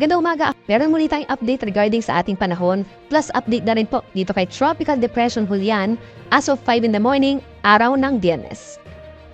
Magandang umaga. Meron muli tayong update regarding sa ating panahon, plus update na rin po dito kay Tropical Depression Julian as of 5 in the morning, araw ng Biyernes.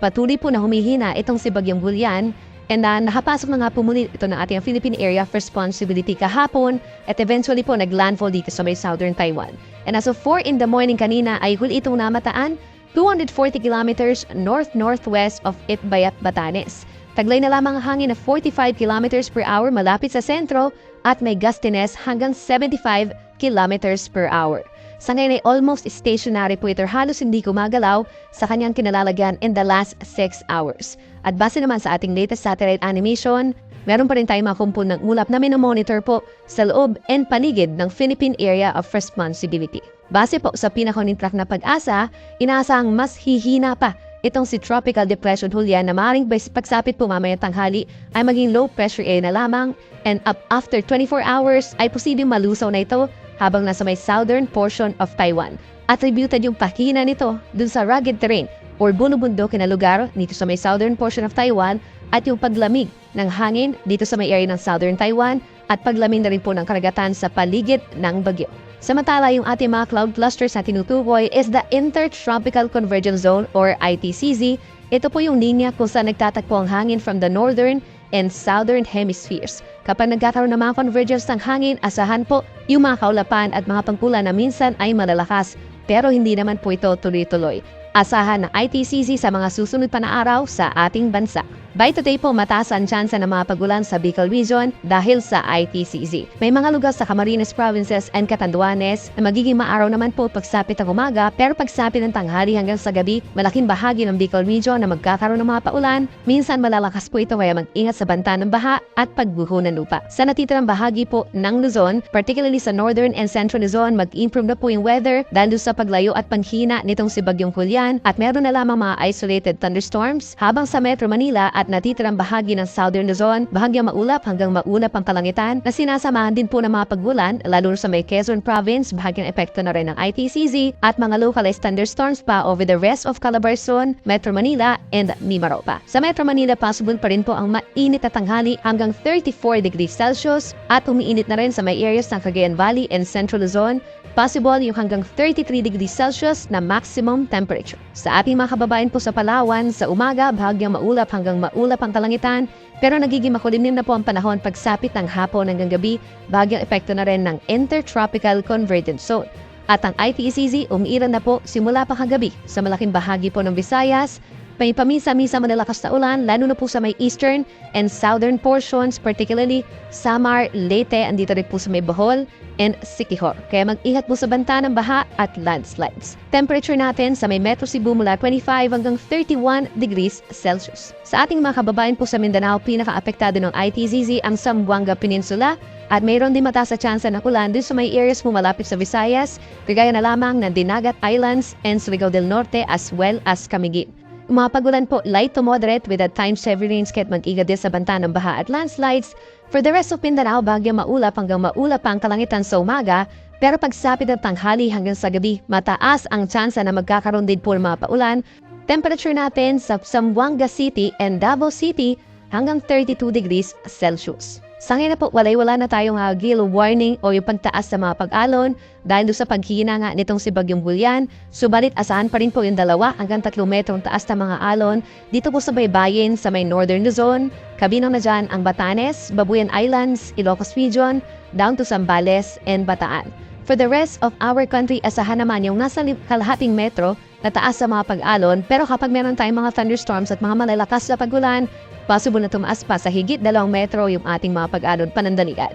Patuloy po na humihina itong si Bagyong Julian and nakapasok na nga po muli ito ng ating Philippine Area of Responsibility kahapon at eventually po naglandfall dito sa may southern Taiwan. And as of 4 in the morning kanina ay huli itong namataan 240 kilometers north-northwest of Itbayat, Batanes. Taglay na lamang ang hangin na 45 kilometers per hour malapit sa sentro at may gustiness hanggang 75 kilometers per hour. Sa ngayon ay almost stationary po ito, halos hindi gumagalaw sa kanyang kinalalagyan in the last 6 hours. At base naman sa ating latest satellite animation, meron pa rin tayong mga kumpul ng ulap na minomonitor po sa loob and paligid ng Philippine Area of Responsibility. Base po sa pinakahuling track na pag-asa, inaasahang mas hihina pa itong si Tropical Depression Julian na maaaring pagsapit po mamayang tanghali ay maging low pressure area na lamang and up after 24 hours ay posibleng malusaw na ito habang nasa may southern portion of Taiwan. Attributed yung pahina nito dun sa rugged terrain or bunubundokin na lugar dito sa may southern portion of Taiwan at yung paglamig ng hangin dito sa may area ng southern Taiwan at paglamig na rin po ng karagatan sa paligid ng bagyo. Samantala, yung ating mga cloud clusters na tinutukoy is the Intertropical Convergence Zone or ITCZ. Ito po yung linya kung saan nagtatakbo ang hangin from the northern and southern hemispheres. Kapag nagkakaroon ng mga convergence ng hangin, asahan po yung mga kaulapan at mga pangkulan na minsan ay malalakas pero hindi naman po ito tuloy-tuloy. Asahan ng ITCZ sa mga susunod pa na araw sa ating bansa. By today po, mataas ang tsansa ng mga pagulan sa Bicol Region dahil sa ITCZ. May mga lugar sa Camarines Provinces and Catanduanes na magiging maaraw naman po pagsapit ng umaga pero pagsapit ng tanghali hanggang sa gabi, malaking bahagi ng Bicol Region na magkakaroon ng mga paulan. Minsan malalakas po ito kaya mag-ingat sa banta ng baha at pagguho ng lupa. Sa natitirang bahagi po ng Luzon, particularly sa Northern and Central Luzon, mag-improve na po yung weather dahil sa paglayo at panghina nitong si Bagyong Julian at meron na lamang mga isolated thunderstorms habang sa Metro Manila at natitirang bahagi ng Southern Luzon, bahagyang maulap hanggang maulap ang kalangitan na sinasamahan din po ng mga pagbulan lalo sa may Quezon Province, bahagyang epekto na rin ng ITCZ at mga localized thunderstorms pa over the rest of Calabarzon, Metro Manila, and Mimaropa. Sa Metro Manila, possible pa rin po ang mainit na tanghali hanggang 34 degrees Celsius at umiinit na rin sa may areas ng Cagayan Valley and Central Luzon, possible yung hanggang 33 degrees Celsius na maximum temperature. Sa ating mga kababayan po sa Palawan, sa umaga, bahagyang maulap hanggang maulap ang kalangitan, pero nagiging makulimlim na po ang panahon pagsapit ng hapon hanggang gabi, bahagyang epekto na rin ng Intertropical Convergence Zone. At ang ITCZ umiiral na po simula pa kagabi sa malaking bahagi po ng Visayas. May pamisa-misa malalakas na ulan, lalo na po sa may eastern and southern portions, particularly Samar, Leyte, andito rin po sa may Bohol, and Siquijor. Kaya mag-ingat po sa banta ng baha at landslides. Temperature natin sa may Metro Cebu mula 25 hanggang 31 degrees Celsius. Sa ating mga kababayan po sa Mindanao, pinaka-apektado ng ITCZ ang Zamboanga Peninsula at mayroon din mataas sa tsansa ng ulan din sa may areas mo malapit sa Visayas, kagaya na lamang ng Dinagat Islands and Surigao del Norte as well as Camiguin. Mga pagulan po, light to moderate with at times heavy rains kahit mag-ingat din sa banta ng baha at landslides. For the rest of Mindanao, bahagyang maulap hanggang maulap ang kalangitan sa umaga, pero pagsapit ng tanghali hanggang sa gabi, mataas ang tsansa na magkakaroon din po ng mga paulan. Temperature natin sa Zamboanga City and Davao City hanggang 32 degrees Celsius. Sa ngayon na po, wala na tayong gale warning o yung pagtaas sa mga pag-alon dahil sa paghihina nga nitong si Bagyong Julian. Subalit asahan pa rin po yung 2 hanggang 3 metrong taas na mga alon dito po sa baybayin sa may Northern Luzon, kabilang na dyan ang Batanes, Babuyan Islands, Ilocos Region, down to Zambales and Bataan. For the rest of our country, asahan naman yung nasa kalahating metro na taas sa mga pag-alon, pero kapag meron tayong mga thunderstorms at mga malalakas na pagulan, possible na tumaas pa sa higit 2 metro yung ating mga pag-alon panandalian.